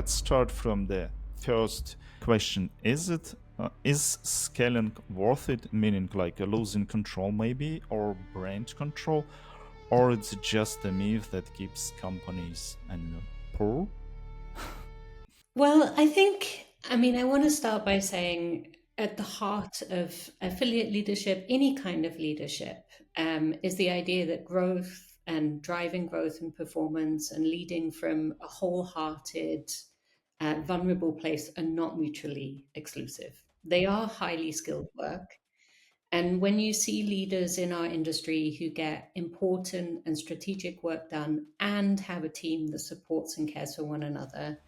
let's start from the first question. Is scaling worth it? Meaning like losing control maybe, or brand control, or it's just a myth that keeps companies and poor? Well, I want to start by saying at the heart of affiliate leadership, any kind of leadership, is the idea that growth and driving growth and performance and leading from a wholehearted, vulnerable place are not mutually exclusive. They are highly skilled work. And when you see leaders in our industry who get important and strategic work done and have a team that supports and cares for one another,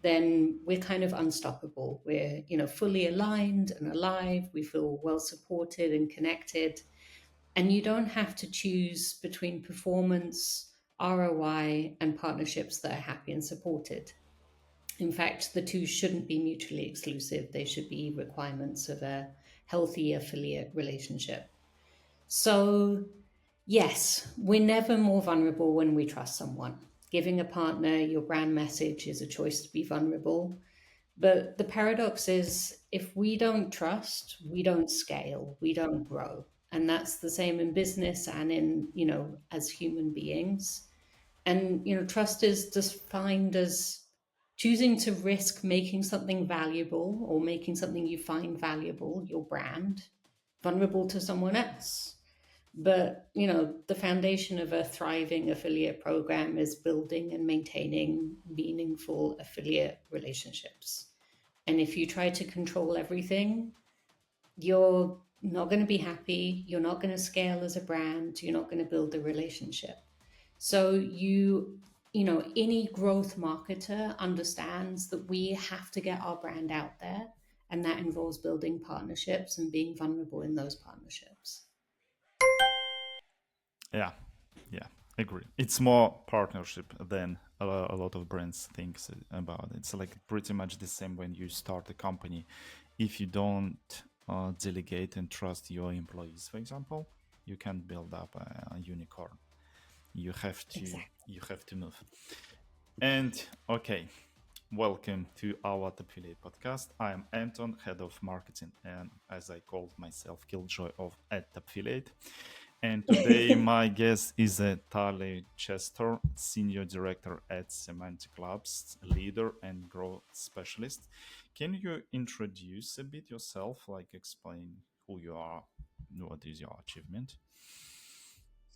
then we're kind of unstoppable. We're, fully aligned and alive. We feel well supported and connected. And you don't have to choose between performance, ROI, and partnerships that are happy and supported. In fact, the two shouldn't be mutually exclusive. They should be requirements of a healthy affiliate relationship. So, yes, we're never more vulnerable when we trust someone. Giving a partner your brand message is a choice to be vulnerable. But the paradox is if we don't trust, we don't scale, we don't grow. And that's the same in business and in, as human beings. And, trust is defined as choosing to risk making something valuable or making something you find valuable, your brand, vulnerable to someone else. But, the foundation of a thriving affiliate program is building and maintaining meaningful affiliate relationships. And if you try to control everything, you're not going to be happy. You're not going to scale as a brand. You're not going to build a relationship. So any growth marketer understands that we have to get our brand out there. And that involves building partnerships and being vulnerable in those partnerships. Yeah, yeah, agree. It's more partnership than a lot of brands thinks about. It's like pretty much the same when you start a company. If you don't delegate and trust your employees, for example, you can't build up a unicorn. You have to Exactly. you have to move. And okay, welcome to our Affiliate podcast. I am Anton, head of marketing, and as I called myself, Killjoy of at Affiliate. And today, my guest is Tali Chester, Senior Director at Semantic Labs, leader and growth specialist. Can you introduce a bit yourself, like explain who you are, what is your achievement?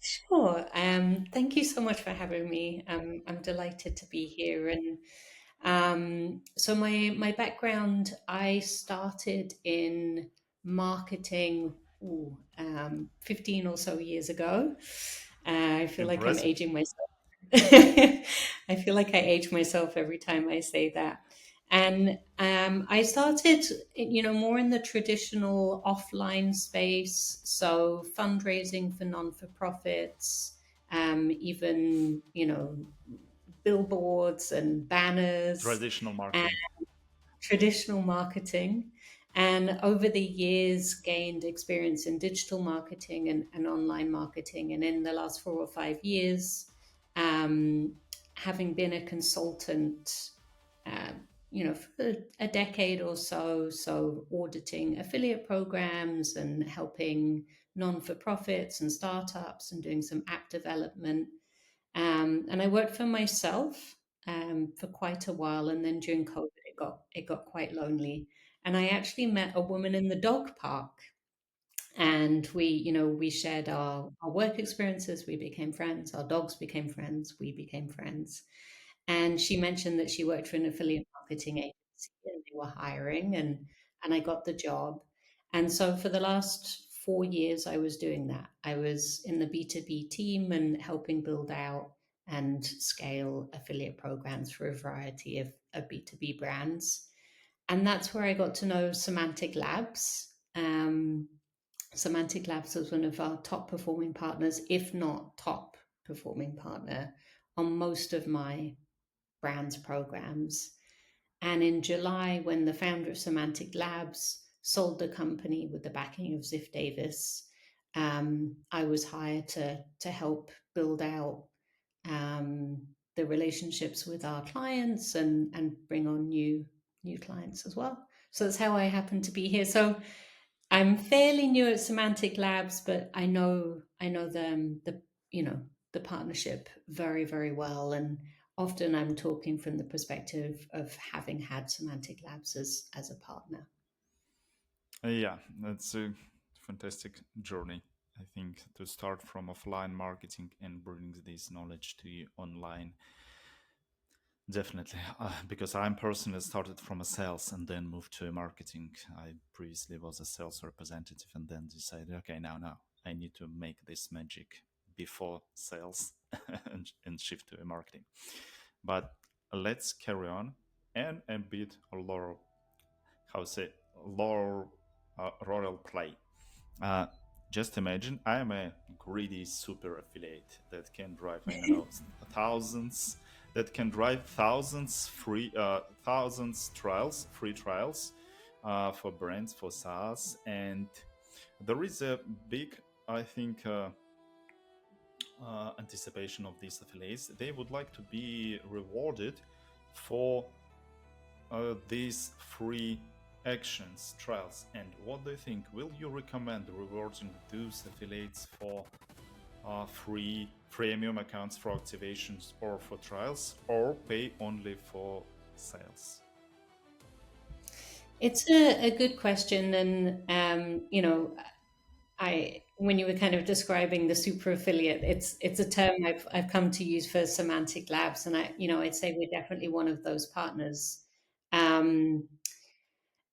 Sure. Thank you so much for having me. I'm delighted to be here. And so my background, I started in marketing 15 or so years ago. I feel like I'm Impressive. aging myself. I feel like I age myself every time I say that. And I started, more in the traditional offline space, so fundraising for non-for-profits, even, billboards and banners, Traditional and marketing. traditional marketing. And over the years, gained experience in digital marketing and online marketing. And in the last 4 or 5 years, um, having been a consultant, uh, for a decade or so, so auditing affiliate programs and helping non-for-profits and startups and doing some app development. And I worked for myself for quite a while, and then during COVID, it got quite lonely. And I actually met a woman in the dog park, and we shared our work experiences. We became friends. Our dogs became friends. We became friends. And she mentioned that she worked for an affiliate marketing agency, and they were hiring, and I got the job. And so for the last 4 years, I was doing that. I was in the B2B team and helping build out and scale affiliate programs for a variety of B2B brands. And that's where I got to know Semantic Labs. Semantic Labs was one of our top performing partners, if not top performing partner on most of my brands programs. And in July, when the founder of Semantic Labs sold the company with the backing of Ziff Davis, I was hired to help build out the relationships with our clients and bring on new clients as well. So that's how I happen to be here. So I'm fairly new at Semantic Labs, but I know the you know the partnership very very well, and often I'm talking from the perspective of having had Semantic Labs as a partner. Yeah, that's a fantastic journey. I think to start from offline marketing and bring this knowledge to you online. Definitely, because I'm personally started from a sales and then moved to marketing. I previously was a sales representative and then decided, okay, now I need to make this magic before sales and shift to marketing. But let's carry on and a bit lower, how say, lower royal play. Uh, just imagine I am a greedy super affiliate that can drive, I don't know, thousands, that can drive thousands trials, free trials for brands, for SaaS. And there is a big, I think, anticipation of these affiliates. They would like to be rewarded for these free actions, trials, and what do you think? Will you recommend rewarding those affiliates for free premium accounts for activations or for trials, or pay only for sales? It's a good question, and I when you were kind of describing the super affiliate, it's a term I've come to use for Semantic Labs, and I'd say we're definitely one of those partners. Um,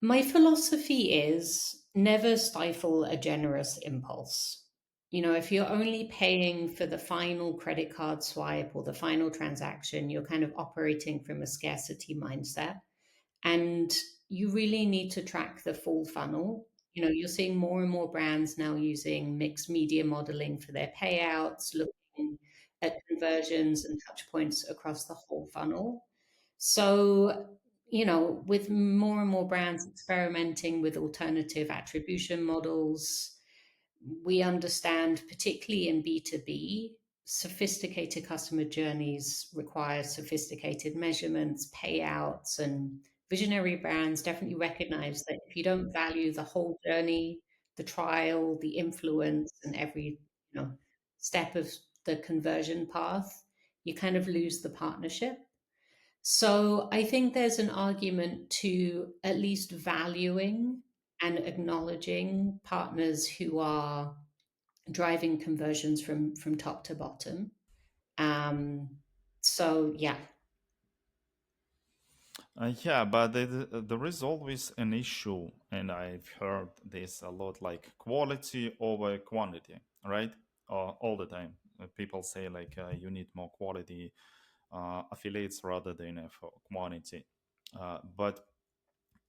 my philosophy is never stifle a generous impulse. If you're only paying for the final credit card swipe or the final transaction, you're kind of operating from a scarcity mindset. And you really need to track the full funnel. You're seeing more and more brands now using mixed media modeling for their payouts, looking at conversions and touch points across the whole funnel. So, with more and more brands experimenting with alternative attribution models, we understand, particularly in B2B, sophisticated customer journeys require sophisticated measurements, payouts, and visionary brands definitely recognize that if you don't value the whole journey, the trial, the influence, and every step of the conversion path, you kind of lose the partnership. So I think there's an argument to at least valuing and acknowledging partners who are driving conversions from top to bottom. Um, so yeah, Yeah, but there is always an issue, and I've heard this a lot, like quality over quantity, right? All the time. People say like you need more quality affiliates rather than for quantity. But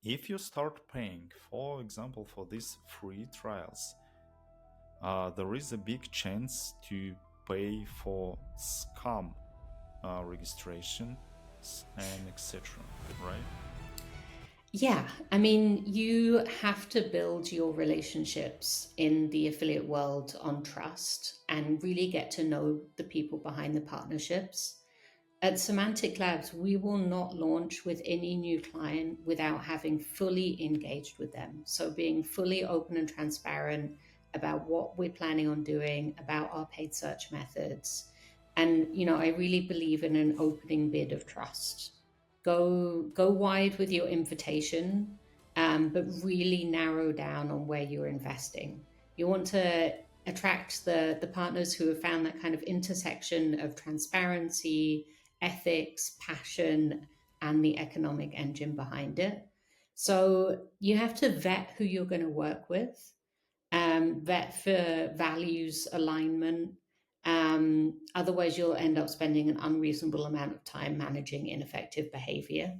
if you start paying, for example, for these free trials, there is a big chance to pay for scam registration and etc. Right? yeah. I mean, you have to build your relationships in the affiliate world on trust and really get to know the people behind the partnerships. At Semantic Labs, we will not launch with any new client without having fully engaged with them. So, being fully open and transparent about what we're planning on doing, about our paid search methods. And, I really believe in an opening bid of trust. Go wide with your invitation, but really narrow down on where you're investing. You want to attract the partners who have found that kind of intersection of transparency, ethics, passion, and the economic engine behind it. So you have to vet who you're going to work with, vet for values alignment. Otherwise, you'll end up spending an unreasonable amount of time managing ineffective behavior.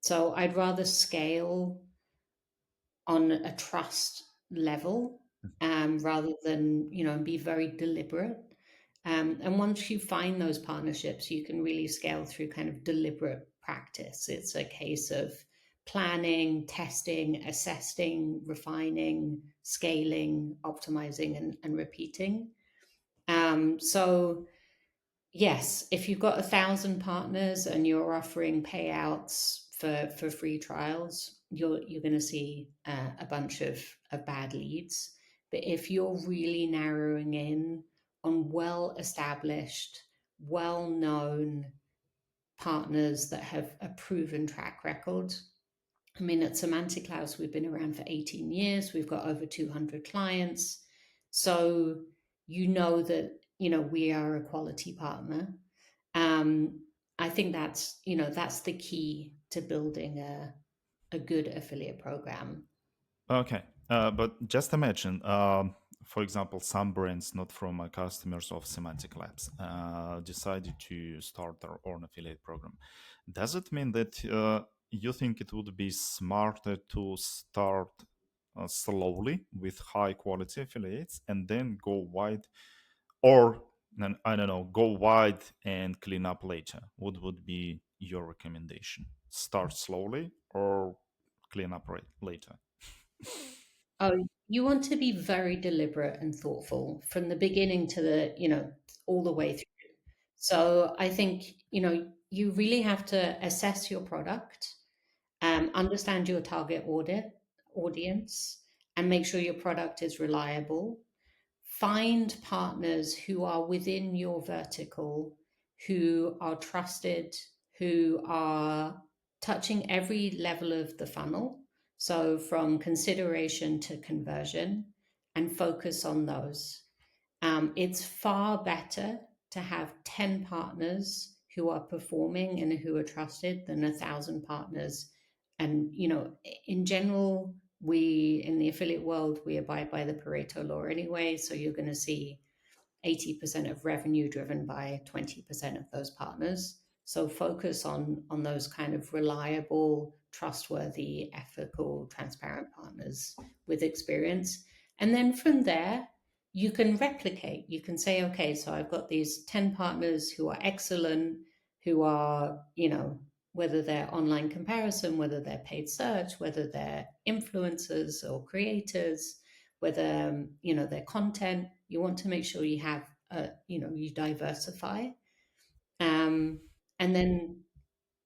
So I'd rather scale on a trust level, rather than be very deliberate. And once you find those partnerships, you can really scale through kind of deliberate practice. It's a case of planning, testing, assessing, refining, scaling, optimizing, and repeating. So yes, if you've got 1,000 partners and you're offering payouts for free trials, you're going to see a bunch of bad leads. But if you're really narrowing in on well established, well known partners that have a proven track record. I mean, at Semantic House, we've been around for 18 years. We've got over 200 clients. So you know that, we are a quality partner. Um, I think that's the key to building a good affiliate program. Okay, but just imagine, for example, some brands not from customers of Semantic Labs decided to start their own affiliate program. Does it mean that you think it would be smarter to start slowly with high quality affiliates and then go wide, or I don't know, go wide and clean up later? What would be your recommendation? Start slowly or clean up later? Oh, you want to be very deliberate and thoughtful from the beginning to all the way through. So I think, you really have to assess your product, understand your target audience, and make sure your product is reliable. Find partners who are within your vertical, who are trusted, who are touching every level of the funnel. So from consideration to conversion, and focus on those. It's far better to have 10 partners who are performing and who are trusted than 1,000 partners. And, in general, we in the affiliate world, we abide by the Pareto law anyway. So you're going to see 80% of revenue driven by 20% of those partners. So focus on those kind of reliable, trustworthy, ethical, transparent partners with experience. And then from there, you can replicate. You can say, okay, so I've got these 10 partners who are excellent, who are, whether they're online comparison, whether they're paid search, whether they're influencers or creators, whether their content. You want to make sure you have you diversify, um, and then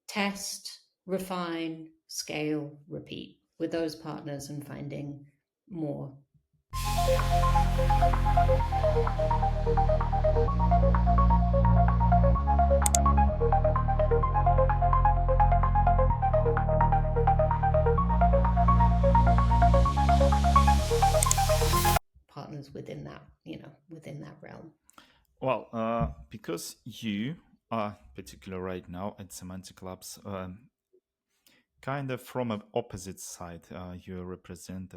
test, refine, scale, repeat with those partners and finding more. Partners within that realm. Well, because you are particular right now at Semantic Labs, kind of from an opposite side, you represent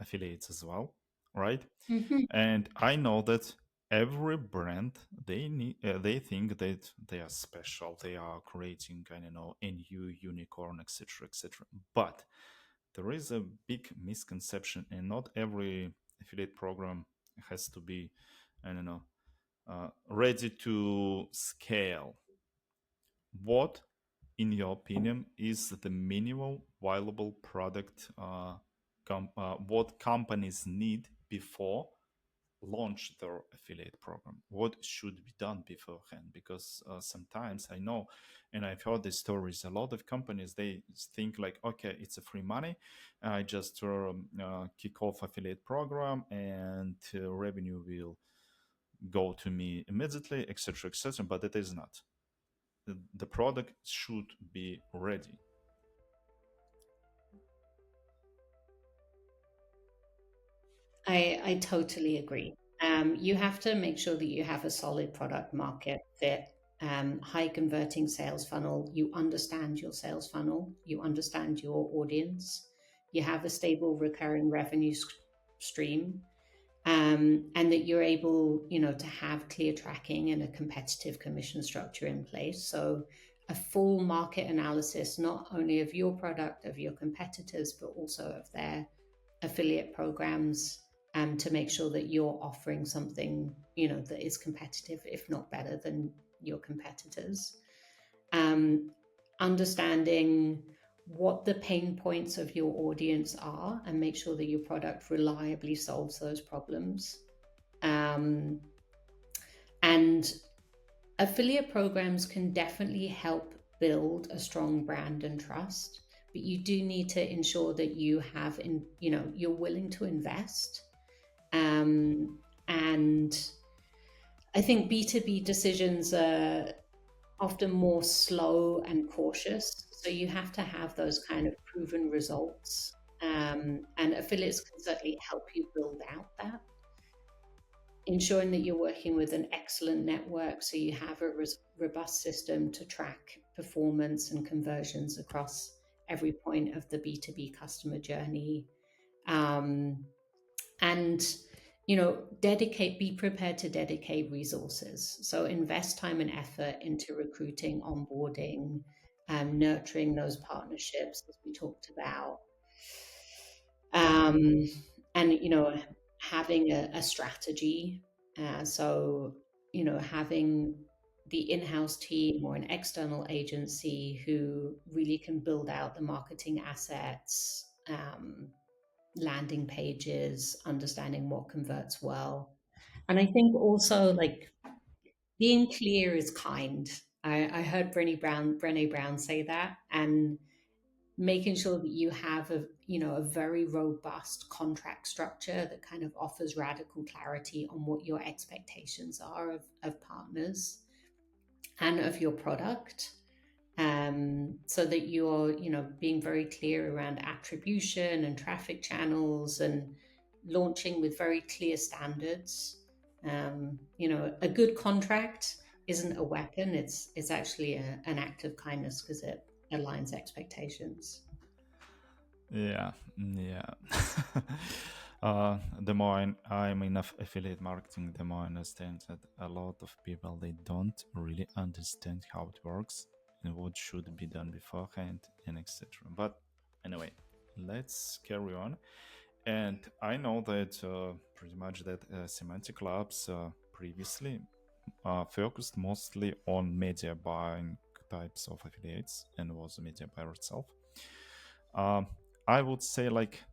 affiliates as well, right? Hmm. And I know that every brand they think that they are special, they are creating, I don't know, a new unicorn, etc., etc. But there is a big misconception, and not every affiliate program has to be, I don't know, ready to scale. What, in your opinion, is the minimal viable product what companies need before launch their affiliate program? What should be done beforehand? Because sometimes I know, and I've heard these stories, a lot of companies, they think like, okay, it's a free money, I just kick off affiliate program and revenue will go to me immediately, etc., etc. But it is not. The product should be ready. I totally agree. You have to make sure that you have a solid product market fit, high converting sales funnel. You understand your sales funnel, you understand your audience, you have a stable recurring revenue stream, and that you're able, to have clear tracking and a competitive commission structure in place. So a full market analysis, not only of your product, of your competitors, but also of their affiliate programs, to make sure that you're offering something that is competitive, if not better than your competitors. um, Understanding what the pain points of your audience are and make sure that your product reliably solves those problems, um, and affiliate programs can definitely help build a strong brand and trust, but you do need to ensure that you have you're willing to invest. And I think B2B decisions are often more slow and cautious. So you have to have those kind of proven results. And affiliates can certainly help you build out that, ensuring that you're working with an excellent network so you have a robust system to track performance and conversions across every point of the B2B customer journey. Um, and be prepared to dedicate resources, so invest time and effort into recruiting, onboarding, nurturing those partnerships as we talked about, um, and having a strategy. So having the in-house team or an external agency who really can build out the marketing assets, landing pages, understanding what converts well. And I think also, like, being clear is kind. I heard Brené Brown say that, and making sure that you have a very robust contract structure that kind of offers radical clarity on what your expectations are of partners and of your product, so that you're being very clear around attribution and traffic channels, and launching with very clear standards. A good contract isn't a weapon, it's actually an act of kindness because it aligns expectations. Yeah, yeah. The more I'm in affiliate marketing, the more I understand that a lot of people, they don't really understand how it works and what should be done beforehand and etc. But anyway, let's carry on. And I know that pretty much that Semantic Labs previously focused mostly on media buying types of affiliates and was a media buyer itself. Um, I would say, like,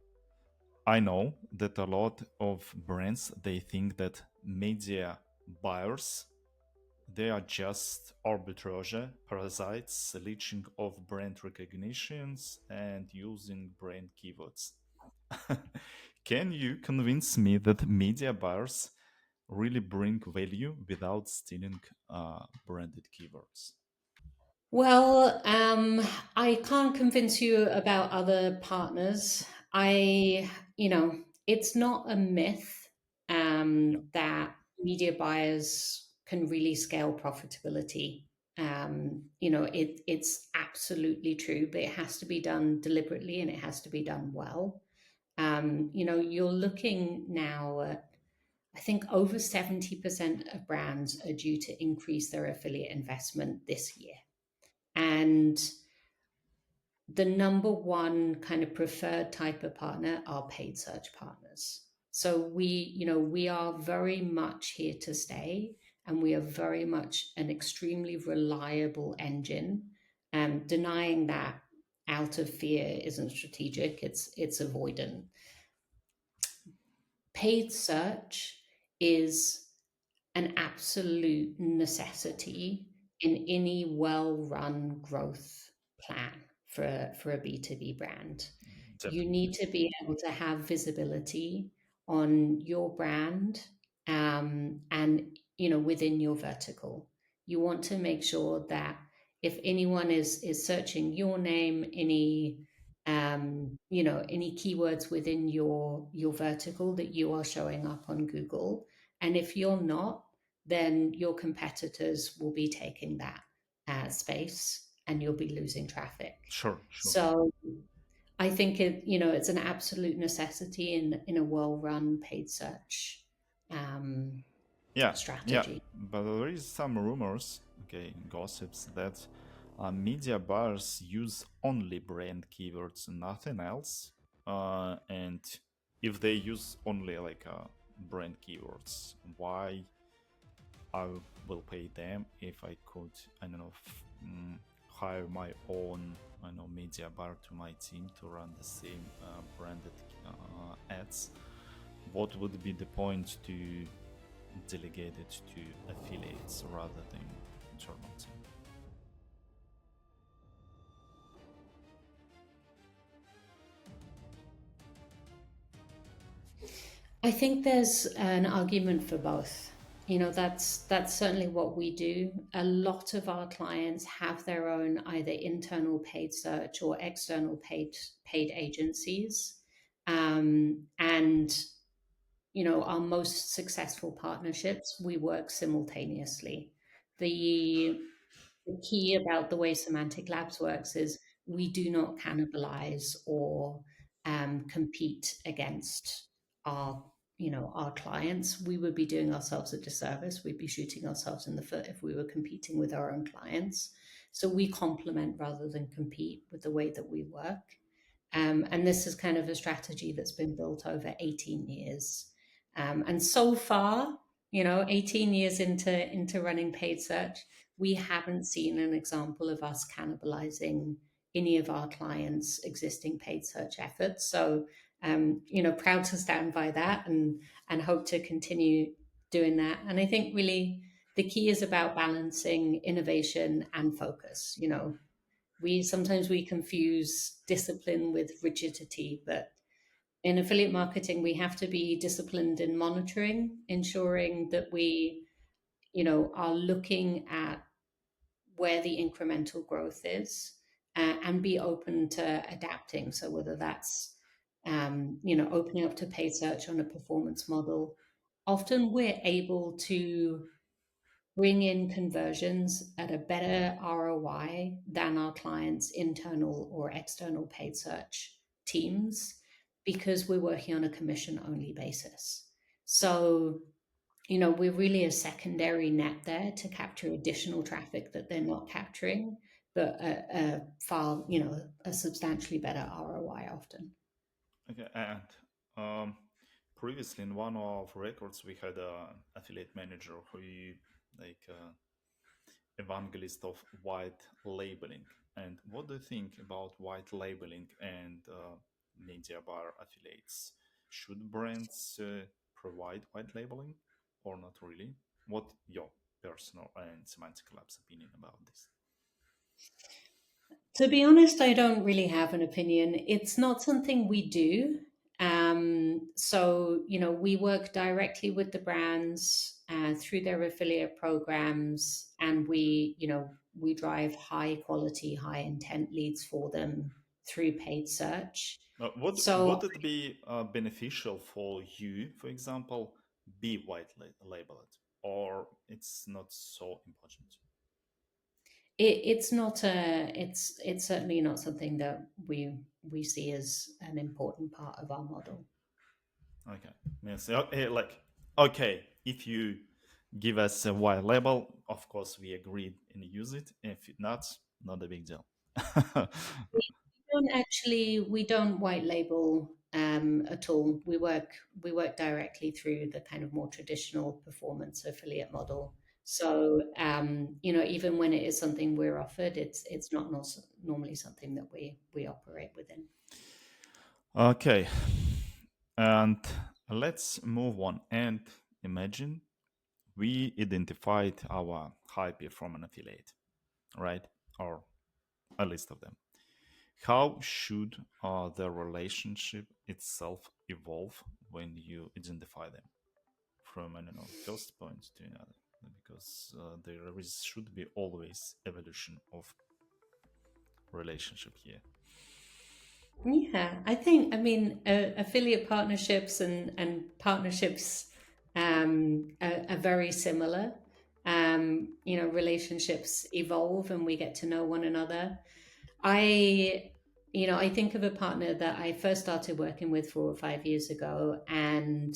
I know that a lot of brands, they think that media buyers, they are just arbitrage parasites leeching off brand recognitions and using brand keywords. Can you convince me that media buyers really bring value without stealing branded keywords? Well, I can't convince you about other partners. It's not a myth Yeah, that media buyers can really scale profitability. It's absolutely true, but it has to be done deliberately and it has to be done well. You're looking now at, I think, over 70% of brands are due to increase their affiliate investment this year. And the number one kind of preferred type of partner are paid search partners. So we are very much here to stay, and we are very much an extremely reliable engine. Denying that out of fear isn't strategic; it's avoidant. Paid search is an absolute necessity in any well-run growth plan for a B2B brand. You definitely. need to be able to have visibility on your brand, and within your vertical. You want to make sure that if anyone is searching your name, any keywords within your vertical, that you are showing up on Google. And if you're not, then your competitors will be taking that space and you'll be losing traffic. Sure, sure. So I think it's an absolute necessity in a well-run paid search um, Yeah, yeah, strategy. but there is some rumors, okay, gossips that media buyers use only brand keywords and nothing else. And if they use only like brand keywords, why I will pay them if I could, I don't know, hire my own, I know, media buyer to my team to run the same branded ads? What would be the point to delegate it to affiliates rather than tournaments? I think there's an argument for both. You know, that's certainly what we do. A lot of our clients have their own either internal paid search or external paid agencies, and you know, our most successful partnerships we work simultaneously. The key about the way Semantic Labs works is we do not cannibalize or compete against our, you know, our clients. We would be doing ourselves a disservice. We'd be shooting ourselves in the foot if we were competing with our own clients. So we complement rather than compete with the way that we work. And this is kind of a strategy that's been built over 18 years. And so far, you know, 18 years into running paid search, we haven't seen an example of us cannibalizing any of our clients' existing paid search efforts. So, you know, proud to stand by that and hope to continue doing that. And I think really the key is about balancing innovation and focus. You know, we sometimes we confuse discipline with rigidity, but in affiliate marketing, we have to be disciplined in monitoring, ensuring that we, you know, are looking at where the incremental growth is, and be open to adapting. So whether that's you know, opening up to paid search on a performance model, often we're able to bring in conversions at a better ROI than our clients' internal or external paid search teams because we're working on a commission only basis. So, you know, we're really a secondary net there to capture additional traffic that they're not capturing, but a far, you know, a substantially better ROI often. Okay, and um, previously in one of records we had a affiliate manager who like evangelist of white labeling. And what do you think about white labeling and media bar affiliates? Should brands provide white labeling or not really? What your personal and Semantic Labs opinion about this? To be honest, I don't really have an opinion. It's not something we do. So, you know, we work directly with the brands through their affiliate programs, and we, you know, we drive high quality, high intent leads for them through paid search. Would So it be beneficial for you, for example, be labeled, or it's not so important? it's not it's certainly not something that we see as an important part of our model. Okay. Yes. Like, okay, if you give us a white label, of course we agreed and use it. If not, not a big deal. We don't white label at all. We work directly through the kind of more traditional performance affiliate model. So you know, even when it is something we're offered, it's not normally something that we operate within. Okay. And let's move on and imagine we identified our high performing affiliate, right? Or a list of them. How should the relationship itself evolve when you identify them from, I don't know, first point to another? Because should be always evolution of relationship here. Yeah, I think, I mean, affiliate partnerships and partnerships are very similar. You know, relationships evolve and we get to know one another. I, you know, I think of a partner that I first started working with 4 or 5 years ago, and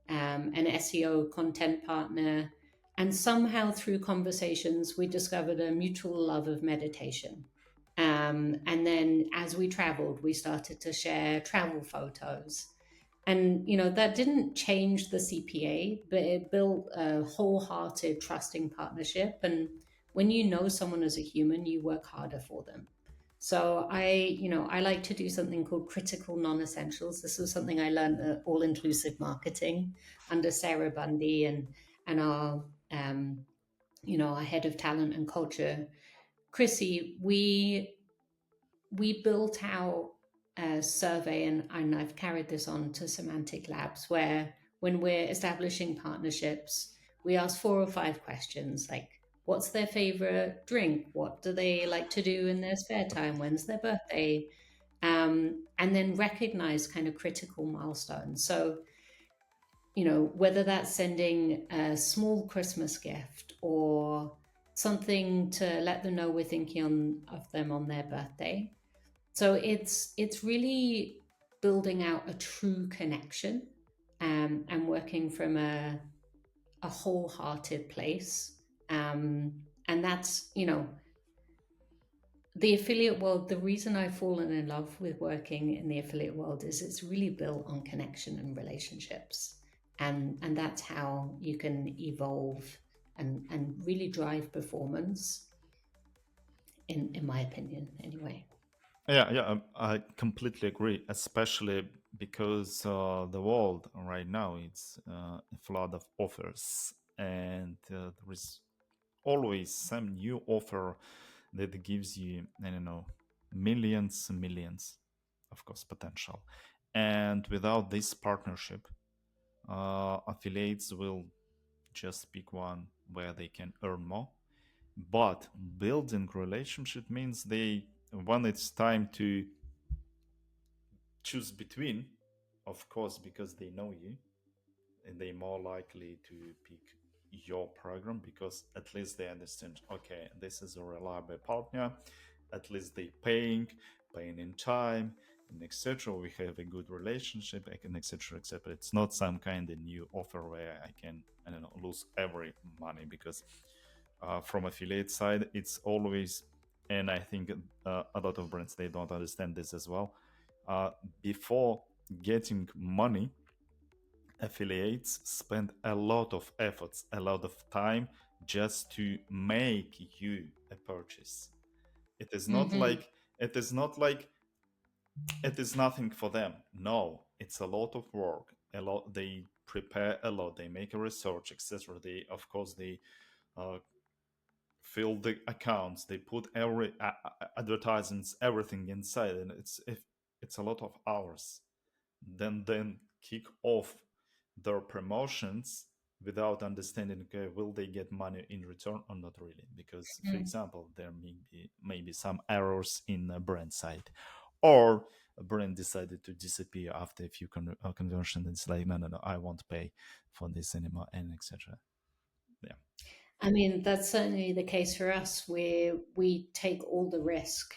an SEO content partner. And somehow through conversations, we discovered a mutual love of meditation. And then as we traveled, we started to share travel photos. And, you know, that didn't change the CPA, but it built a wholehearted, trusting partnership. And when you know someone as a human, you work harder for them. So you know, I like to do something called critical non-essentials. This was something I learned at All Inclusive Marketing under Sarah Bundy and our our head of talent and culture, Chrissy, we built out a survey, and I've carried this on to Semantic Labs, where when we're establishing partnerships, we ask 4 or 5 questions like, what's their favorite drink? What do they like to do in their spare time? When's their birthday? And then recognize kind of critical milestones. So, whether that's sending a small Christmas gift or something to let them know we're thinking of them on their birthday. So it's really building out a true connection, and working from a wholehearted place. And that's, the affiliate world. The reason I've fallen in love with working in the affiliate world is it's really built on connection and relationships. And that's how you can evolve and really drive performance, in my opinion, anyway. Yeah, yeah, I completely agree, especially because the world right now it's a flood of offers, and there is always some new offer that gives you, I don't know, millions and millions, of course, potential. And without this partnership, affiliates will just pick one where they can earn more. But building relationship means they, when it's time to choose between, of course, because they know you, and they're more likely to pick your program because at least they understand, okay, this is a reliable partner, at least they paying in time, and etc. We have a good relationship, and etc. etc. It's not some kind of new offer where I can, I don't know, lose every money because from affiliate side it's always, and I think a lot of brands they don't understand this as well. uh, Before getting money, affiliates spend a lot of efforts, a lot of time just to make you a purchase. It is not Hmm. like it is nothing for them. No, it's a lot of work. A lot, they prepare a lot. They make a research, etc. They, of course, they uh, fill the accounts. They put every advertisements, everything inside, and it's a lot of hours. Then kick off their promotions without understanding, okay, will they get money in return or not really, because for example there may be some errors in a brand side, or a brand decided to disappear after a few conversions. It's like, no, no, no, I won't pay for this anymore, and etc. Yeah. I mean, that's certainly the case for us, where we take all the risk.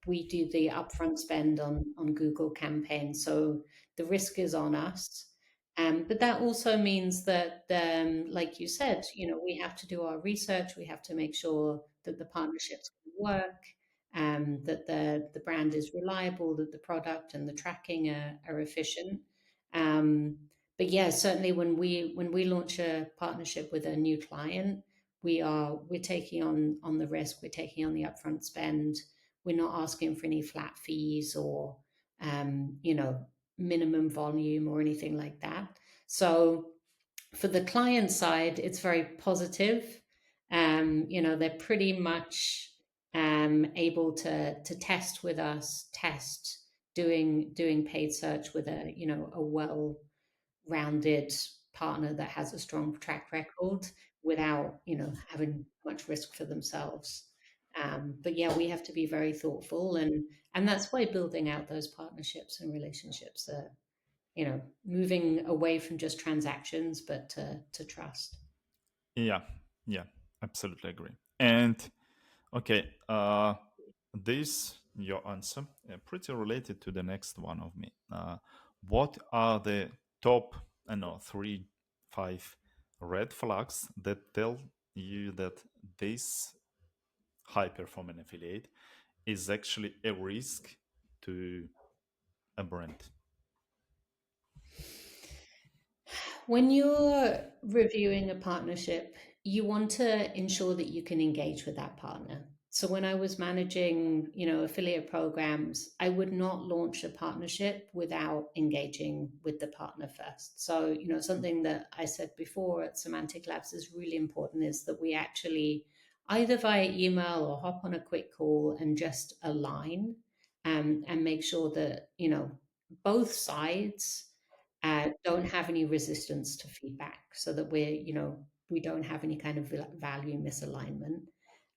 We do the upfront spend on Google campaigns, so the risk is on us. But that also means that, like you said, we have to do our research. We have to make sure that the partnerships can work, that the brand is reliable, that the product and the tracking are efficient. But yeah, certainly when we launch a partnership with a new client, we're taking on the risk, we're taking on the upfront spend. We're not asking for any flat fees or um, you know minimum volume or anything like that. So for the client side, it's very positive. They're pretty much able to test with us, test doing paid search with a well-rounded partner that has a strong track record without having much risk for themselves. But yeah, we have to be very thoughtful, and that's why building out those partnerships and relationships are moving away from just transactions, but to trust. Yeah, yeah, absolutely agree. And okay, this your answer pretty related to the next one of me. What are the top, I know, 3, 5 red flags that tell you that this high performing affiliate is actually a risk to a brand? When you're reviewing a partnership, you want to ensure that you can engage with that partner. So when I was managing, affiliate programs, I would not launch a partnership without engaging with the partner first. So, something that I said before at Semantic Labs is really important is that we actually either via email or hop on a quick call and just align, and make sure that, both sides don't have any resistance to feedback so that we don't have any kind of value misalignment.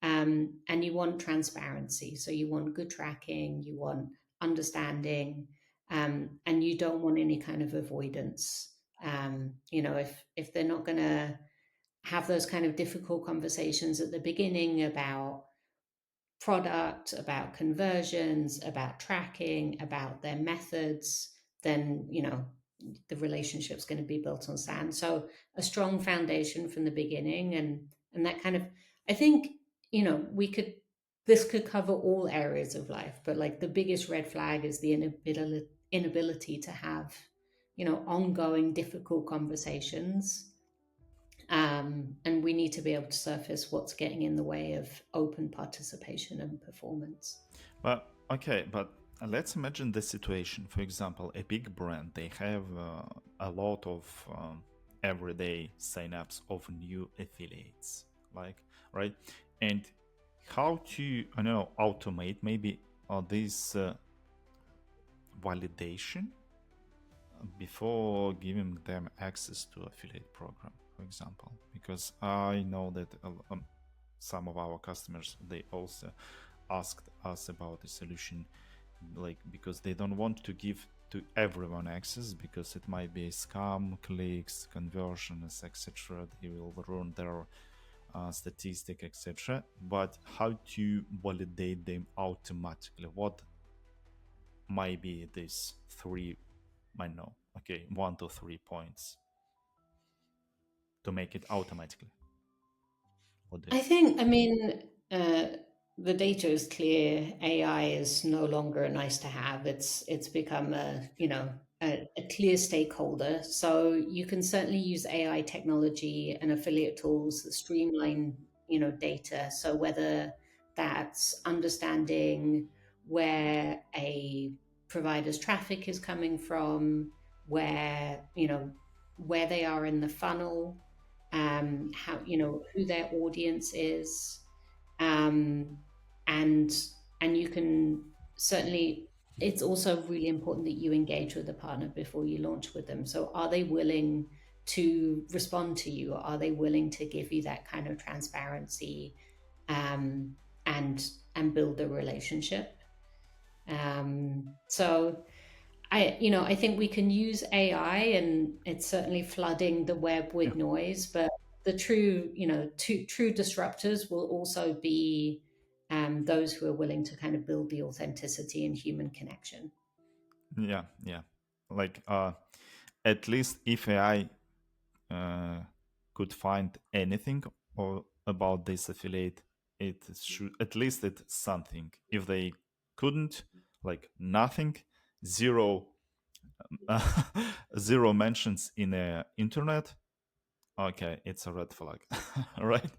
And you want transparency. So you want good tracking, you want understanding, and you don't want any kind of avoidance. If they're not going to have those kind of difficult conversations at the beginning about product, about conversions, about tracking, about their methods, then the relationship's going to be built on sand. So a strong foundation from the beginning, and that kind of, I think, we could this could cover all areas of life, but like the biggest red flag is the inability to have ongoing difficult conversations, and we need to be able to surface what's getting in the way of open participation and performance. But okay, but let's imagine the situation. For example, a big brand, they have a lot of everyday signups of new affiliates, like, right? And how to, I don't know, automate maybe this validation before giving them access to affiliate program, for example, because I know that some of our customers, they also asked us about the solution, like, because they don't want to give to everyone access because it might be scam clicks, conversions, etc. They will ruin their statistic, etc. But how to validate them automatically? What might be these three, I know, okay, 1 to 3 points to make it automatically? What do you I think, I mean, the data is clear. AI is no longer a nice to have. It's become a clear stakeholder. So you can certainly use AI technology and affiliate tools that streamline, data. So whether that's understanding where a provider's traffic is coming from, where they are in the funnel, how who their audience is, um, and and you can certainly. It's also really important that you engage with the partner before you launch with them. So, are they willing to respond to you? Are they willing to give you that kind of transparency, um, and build a relationship? So I think we can use AI, and it's certainly flooding the web yeah with noise, but the true disruptors will also be those who are willing to kind of build the authenticity and human connection. yeah like at least if AI uh, could find anything or about this affiliate, it should at least it's something. If they couldn't, like nothing, zero zero mentions in the internet, okay, it's a red flag. Right?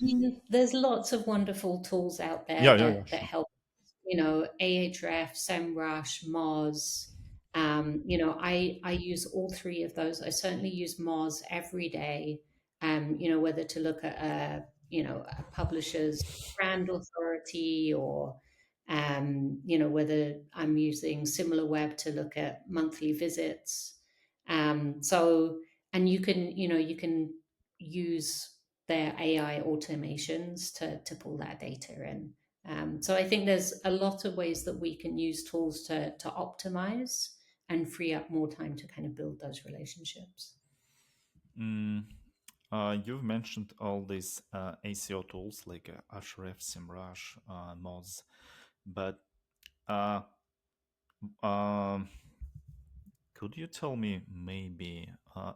I mean, there's lots of wonderful tools out there Yeah, that sure. help. Ahref, SEMrush, Moz. I use all three of those. I certainly use Moz every day. Whether to look at a publisher's brand authority, or whether I'm using SimilarWeb to look at monthly visits. So, and you can use their AI automations to pull that data in. So I think there's a lot of ways that we can use tools to optimize and free up more time to kind of build those relationships. mm, you've mentioned all these ACO tools like Ahref, SEMrush, Moz, but uh, um, could you tell me maybe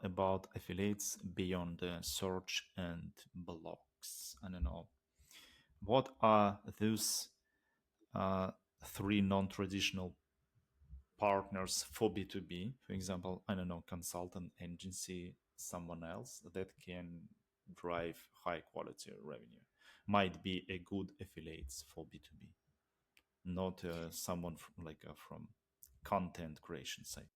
about affiliates beyond the search and blogs? I don't know. What are those uh, three non-traditional partners for B2B? For example, I don't know, consultant, agency, someone else that can drive high quality revenue. might be a good affiliates for B2B, not someone from content creation side.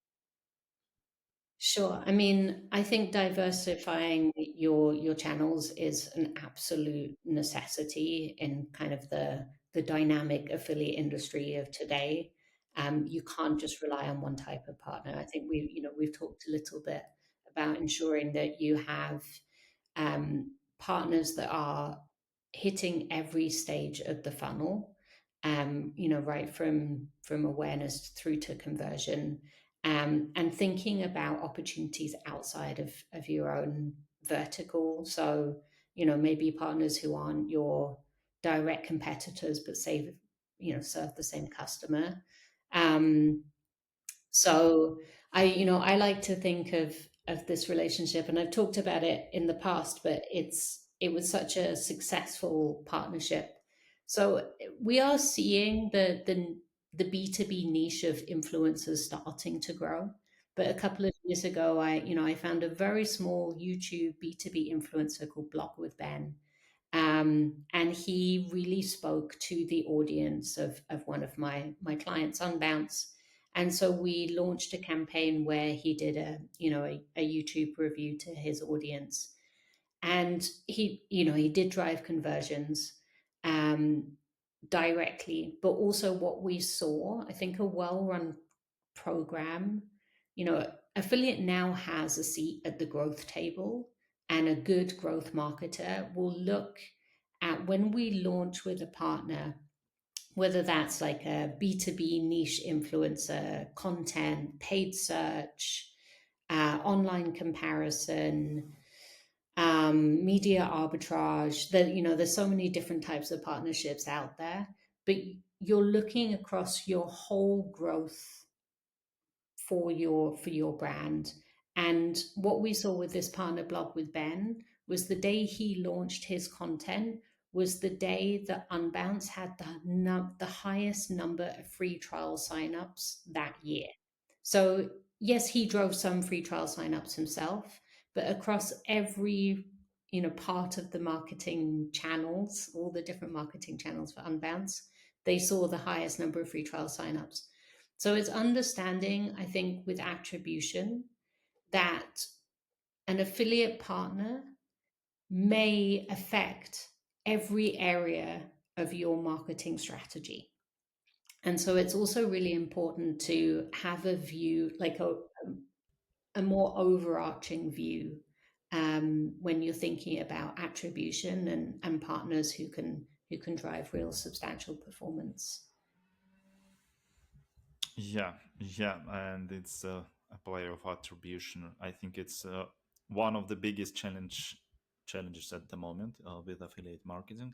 Sure. I mean, I think diversifying your channels is an absolute necessity in kind of the dynamic affiliate industry of today. You can't just rely on one type of partner. I think we've talked a little bit about ensuring that you have partners that are hitting every stage of the funnel, right from awareness through to conversion, and thinking about opportunities outside of your own vertical. So, maybe partners who aren't your direct competitors, but serve the same customer. Um, so I like to think of this relationship, and I've talked about it in the past, but it was such a successful partnership. So we are seeing the B2B niche of influencers starting to grow. But a couple of years ago, I found a very small YouTube B2B influencer called Blog with Ben, and he really spoke to the audience of one of my clients on Bounce. And so we launched a campaign where he did a YouTube review to his audience. And he did drive conversions um, directly, but also what we saw, I think a well-run program, affiliate now has a seat at the growth table, and a good growth marketer will look at when we launch with a partner, whether that's like a B2B niche influencer, content, paid search, online comparison, media arbitrage. That there's so many different types of partnerships out there, but you're looking across your whole growth for your brand. And what we saw with this partner blog with Ben was the day he launched his content was the day that Unbounce had the highest number of free trial signups that year. So yes, he drove some free trial signups himself, but across every part of the marketing channels, all the different marketing channels for Unbounce, they saw the highest number of free trial signups. So it's understanding, I think, with attribution that an affiliate partner may affect every area of your marketing strategy. And so it's also really important to have a view, like a more overarching view, when you're thinking about attribution and partners who can drive real substantial performance. Yeah, and it's a play of attribution. I think it's one of the biggest challenges at the moment with affiliate marketing.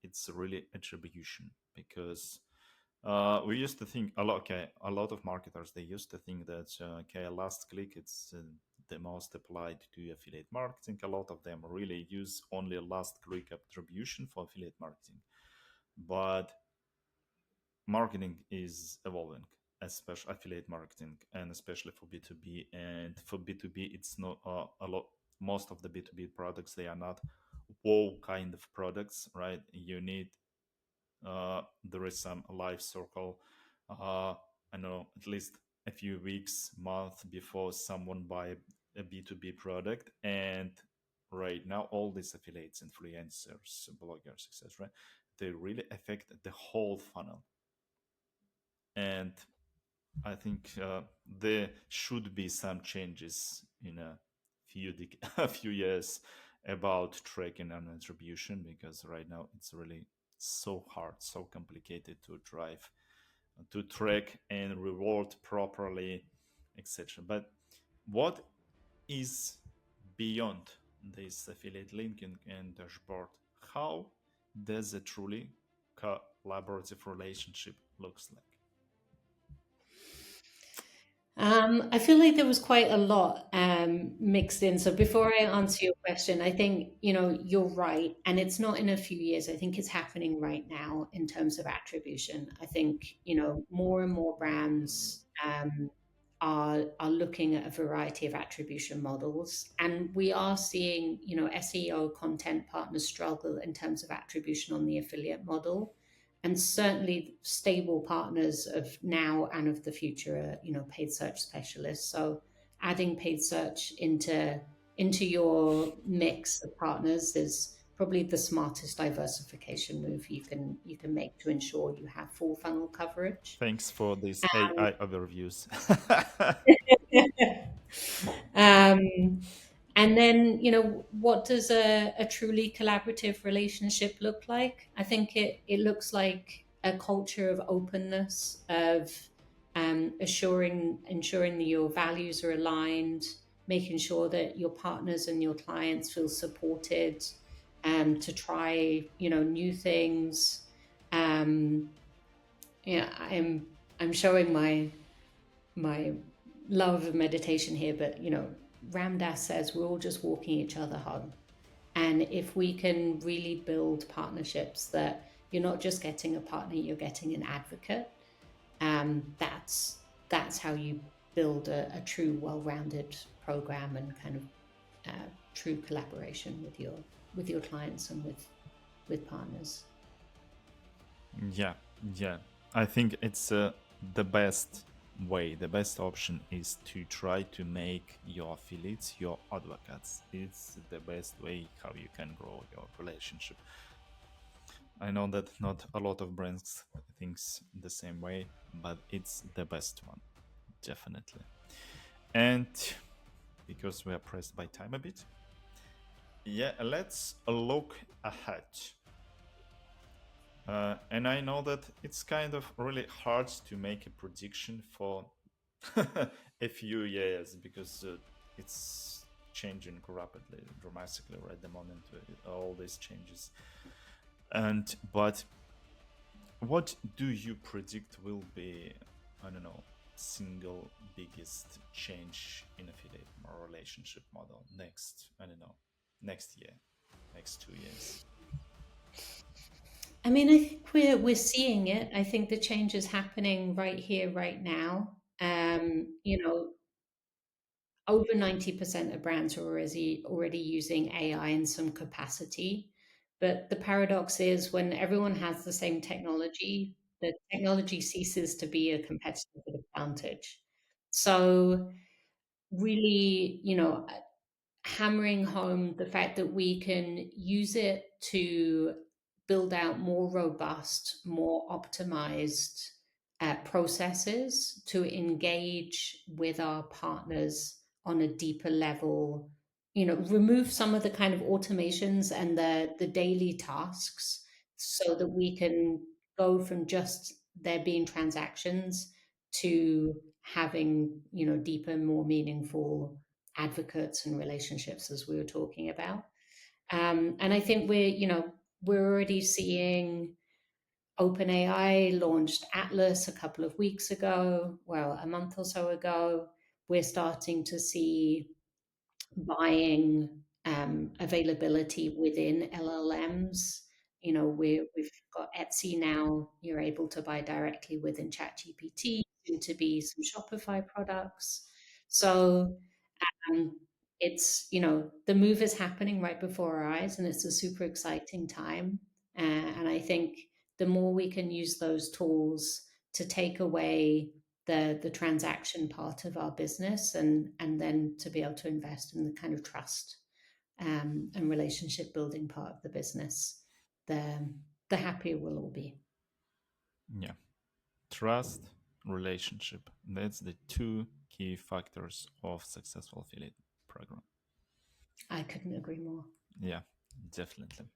It's really attribution because we used to think a lot. Okay, a lot of marketers they used to think that okay, last click it's the most applied to affiliate marketing. A lot of them really use only last click attribution for affiliate marketing, but marketing is evolving, especially affiliate marketing, and especially for B2B. And for B2B, it's not a lot. Most of the B2B products they are not wow kind of products, right? You need there is some life circle. I know at least a few weeks, month before someone buy a B2B product, and right now all these affiliates, influencers, bloggers, etc. They really affect the whole funnel, and I think there should be some changes in a a few years about tracking and attribution because right now it's really so hard, so complicated to drive, to track and reward properly, etc. But what is beyond this affiliate linking and dashboard? How does a truly collaborative relationship looks like? I feel like there was quite a lot mixed in. So before I answer your question, I think you're right, and it's not in a few years. I think it's happening right now in terms of attribution. I think more and more brands. are looking at a variety of attribution models, and we are seeing, SEO content partners struggle in terms of attribution on the affiliate model, and certainly stable partners of now and of the future are, paid search specialists. So adding paid search into your mix of partners is probably the smartest diversification move you can make to ensure you have full funnel coverage. Thanks for these AI overviews. Um, and then, what does a truly collaborative relationship look like? I think it looks like a culture of openness, of ensuring that your values are aligned, making sure that your partners and your clients feel supported, to try, new things. Um, yeah, I'm showing my love of meditation here, but Ramdas says we're all just walking each other home. And if we can really build partnerships that you're not just getting a partner, you're getting an advocate, that's how you build a true, well-rounded program and kind of true collaboration with your clients and with partners. Yeah, yeah. I think it's the best way, the best option is to try to make your affiliates your advocates. It's the best way how you can grow your relationship. I know that not a lot of brands thinks the same way, but it's the best one, definitely. And because we are pressed by time a bit, yeah, let's look ahead. And I know that it's kind of really hard to make a prediction for a few years because it's changing rapidly, dramatically right at the moment, all these changes. And but what do you predict will be, I don't know, single biggest change in affiliate or relationship model next, I don't know, next year, next 2 years? I mean, I think we're seeing it. I think the change is happening right here, right now. Over 90% of brands are already using AI in some capacity. But the paradox is when everyone has the same technology, the technology ceases to be a competitive advantage. So really, hammering home the fact that we can use it to build out more robust, more optimized processes to engage with our partners on a deeper level, remove some of the kind of automations and the daily tasks so that we can go from just there being transactions to having, deeper, more meaningful advocates and relationships, as we were talking about. And I think we're already seeing OpenAI launched Atlas a couple of weeks ago, well, a month or so ago. We're starting to see buying availability within LLMs. We've got Etsy now. You're able to buy directly within ChatGPT, soon to be some Shopify products. So um, the move is happening right before our eyes, and it's a super exciting time. And I think the more we can use those tools to take away the transaction part of our business, and then to be able to invest in the kind of trust and relationship building part of the business, the happier we'll all be. Yeah. Trust, relationship. That's the two key factors of successful affiliate program. I couldn't agree more. Yeah, definitely.